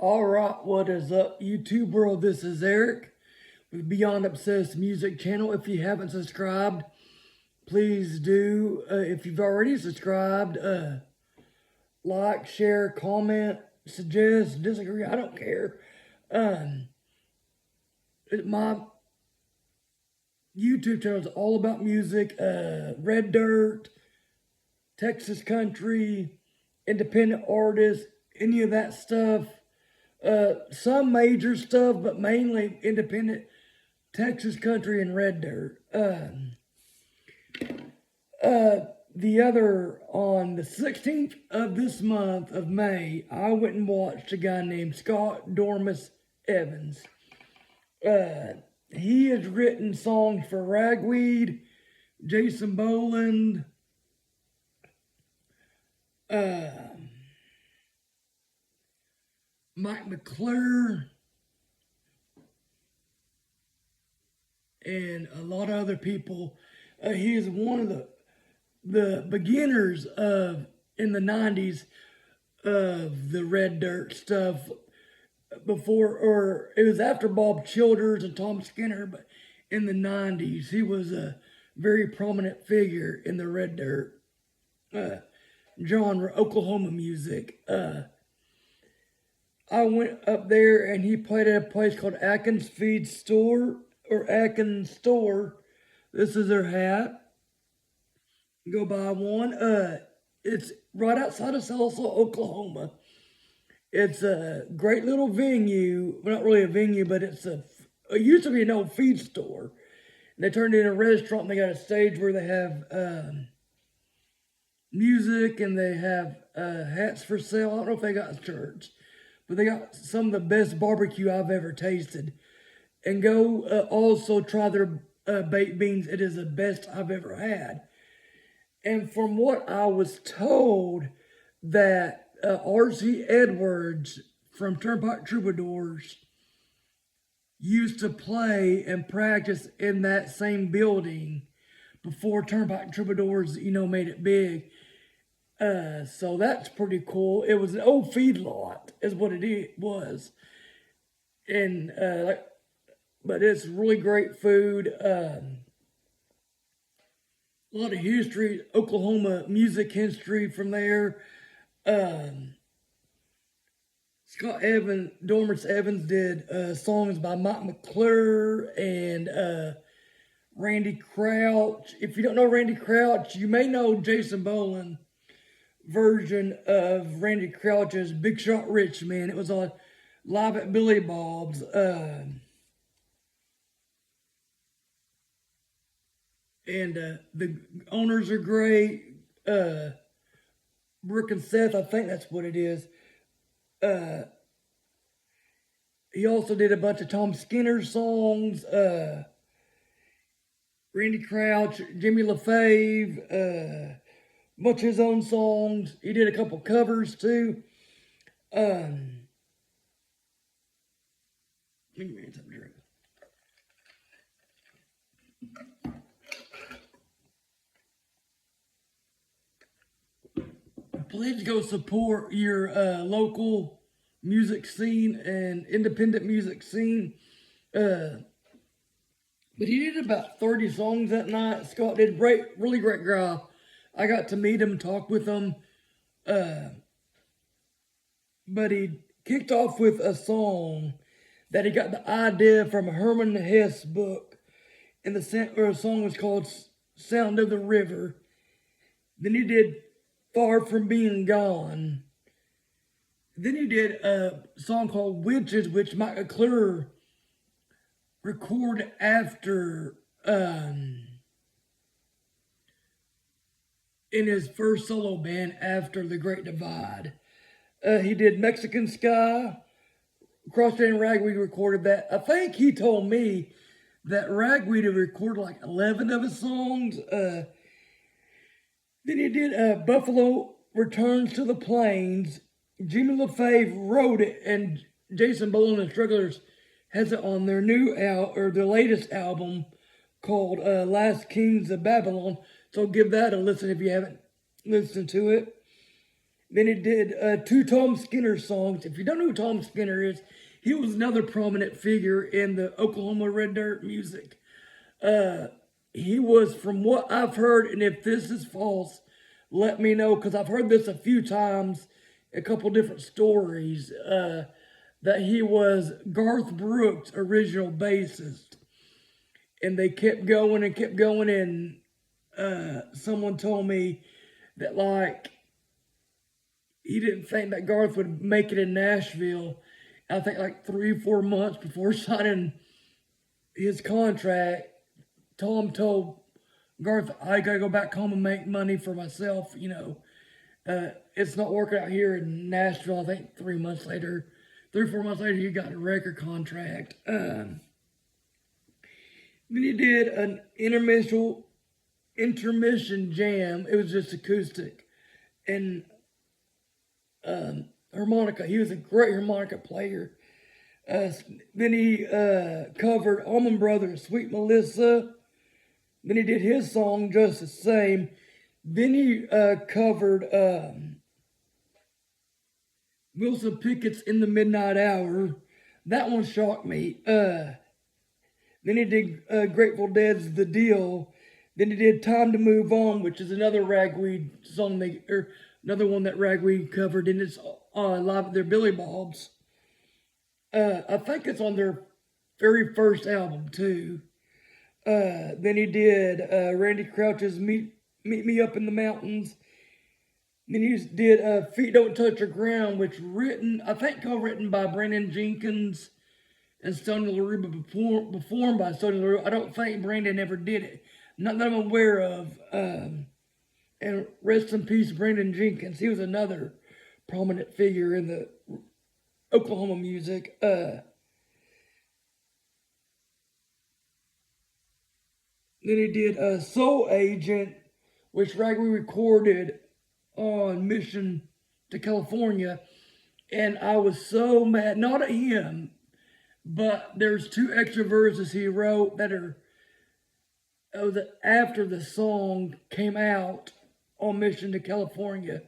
All right, what is up, YouTube world? This is Eric with Beyond Obsessed Music Channel. If you haven't subscribed, please do. If you've already subscribed, like, share, comment, suggest, disagree. I don't care. Um, my YouTube channel is all about music, red dirt, Texas country, independent artists, any of that stuff. Some major stuff, but mainly independent Texas country and red dirt. On the 16th of this month of May, I went and watched a guy named Scott Dormis Evans. He has written songs for Ragweed, Jason Boland, Mike McClure, and a lot of other people. He is one of the beginners of in the 90s of the red dirt stuff before, or it was after Bob Childers and Tom Skinner, but in the 90s he was a very prominent figure in the red dirt genre, Oklahoma music. I went up there and he played at a place called Akins Feed Store or Akins Store. This is their hat. Go buy one. It's right outside of Tulsa, Oklahoma. It's a great little venue. Well, not really a venue, but it used to be an old feed store. And they turned it into a restaurant and they got a stage where they have music and they have hats for sale. I don't know if they got shirts, but they got some of the best barbecue I've ever tasted. And go also try their baked beans. It is the best I've ever had. And from what I was told, that R.C. Edwards from Turnpike Troubadours used to play and practice in that same building before Turnpike Troubadours, made it big. So that's pretty cool. It was an old feedlot, is what it was. And but it's really great food. A lot of history, Oklahoma music history from there. Dormis Evans did songs by Mike McClure and Randy Crouch. If you don't know Randy Crouch, you may know Jason Boland version of Randy Crouch's Big Shot Rich Man. It was on Live at Billy Bob's. And the owners are great. Brooke and Seth, I think that's what it is. He also did a bunch of Tom Skinner songs. Randy Crouch, Jimmy LaFave, bunch of his own songs. He did a couple covers too. Let me get something to drink. Please go support your local music scene and independent music scene. But he did about 30 songs that night. Scott did really great guy. I got to meet him, talk with him. But he kicked off with a song that he got the idea from a Herman Hesse book. And the song was called Sound of the River. Then he did Far From Being Gone. Then he did a song called Witches, which Mike McClure recorded after in his first solo band after The Great Divide. He did Mexican Sky. Crossfade and Ragweed recorded that. I think he told me that Ragweed had recorded like 11 of his songs. Then he did Buffalo Returns to the Plains. Jimmy LaFave wrote it, and Jason Boland and Strugglers has it on their their latest album called Last Kings of Babylon. So give that a listen if you haven't listened to it. Then he did two Tom Skinner songs. If you don't know who Tom Skinner is, he was another prominent figure in the Oklahoma Red Dirt music. He was, from what I've heard, and if this is false, let me know, because I've heard this a few times, a couple different stories, that he was Garth Brooks' original bassist. And they kept going and kept going, and someone told me that, like, he didn't think that Garth would make it in Nashville. I think like 3 or 4 months before signing his contract, Tom told Garth, I gotta go back home and make money for myself. It's not working out here in Nashville. I think 3 months later, 3 or 4 months later, he got a record contract. Then he did an intermission jam. It was just acoustic and harmonica. He was a great harmonica player. Then he covered Allman Brothers' Sweet Melissa. Then he did his song just the same. Then he covered Wilson Pickett's In the Midnight Hour. That one shocked me. Then he did Grateful Dead's The Deal. Then he did Time to Move On, which is another Ragweed song, another one that Ragweed covered, and it's live at their Billy Bob's. I think it's on their very first album, too. Then he did Randy Crouch's Meet Me Up in the Mountains. Then he did Feet Don't Touch the Ground, which I think co-written by Brandon Jenkins and Stoney LaRue, but performed by Stoney LaRue. I don't think Brandon ever did it. Not that I'm aware of. And rest in peace, Brandon Jenkins. He was another prominent figure in the Oklahoma music. Then he did Soul Agent, which Ragweed recorded on Mission to California. And I was so mad, not at him, but there's 2 extra verses he wrote that are after the song came out on Mission to California.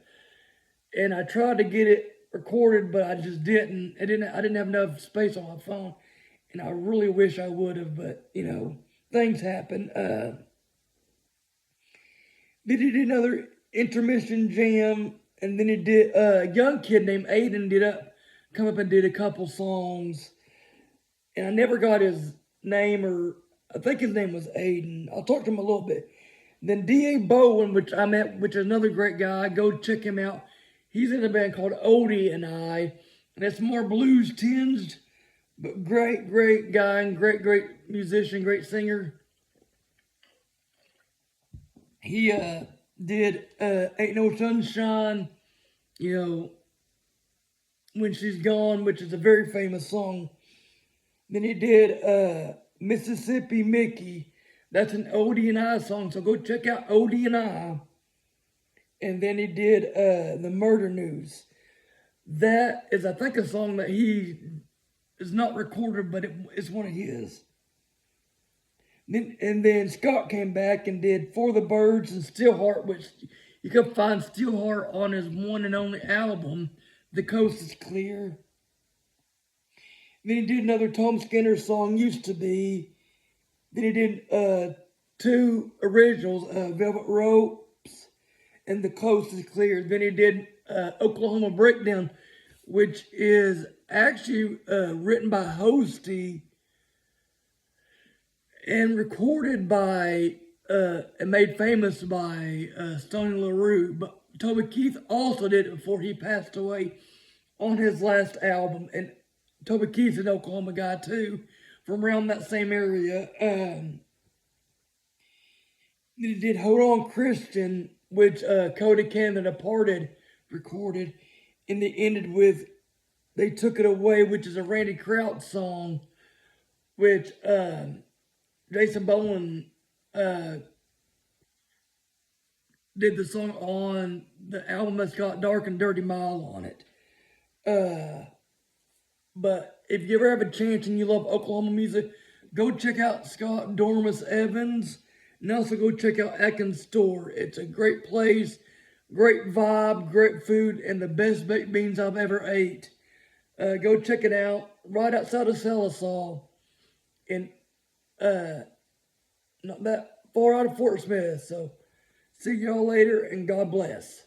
And I tried to get it recorded, but I just didn't. I didn't have enough space on my phone. And I really wish I would have, but, things happen. Then he did another intermission jam, and then he did a young kid named Aiden come up and did a couple songs, and I never got his name, or I think his name was Aiden. I'll talk to him a little bit. Then D.A. Bowen, which I met, which is another great guy. Go check him out. He's in a band called Odie and I, and it's more blues tinged, but great guy and great musician, great singer. He did Ain't No Sunshine, When She's Gone, which is a very famous song. Then he did Mississippi Mickey. That's an Odie and I song, so go check out Odie and I. And then he did The Murder News. That is, I think, a song that he is not recorded, but it's one of his. And then Scott came back and did For the Birds and Steelheart, which you can find Steelheart on his one and only album, The Coast is Clear. Then he did another Tom Skinner song, Used to Be. Then he did 2 originals, Velvet Ropes and The Coast is Clear. Then he did Oklahoma Breakdown, which is actually written by Hosty and recorded by and made famous by Stoney LaRue. But Toby Keith also did it before he passed away on his last album. And Toby Keith's an Oklahoma guy too, from around that same area. Then he did Hold On Christian, which Cody Cannon Departed recorded, and they ended with They Took It Away, which is a Randy Crouch song, which Jason Bowen did the song on the album that's got Dark and Dirty Mile on it. But if you ever have a chance and you love Oklahoma music, go check out Scott Dormis Evans, and also go check out Akins Store. It's a great place Great vibe, great food, and the best baked beans I've ever ate. Go check it out. Right outside of Salasol, in not that far out of Fort Smith. So see y'all later, and God bless.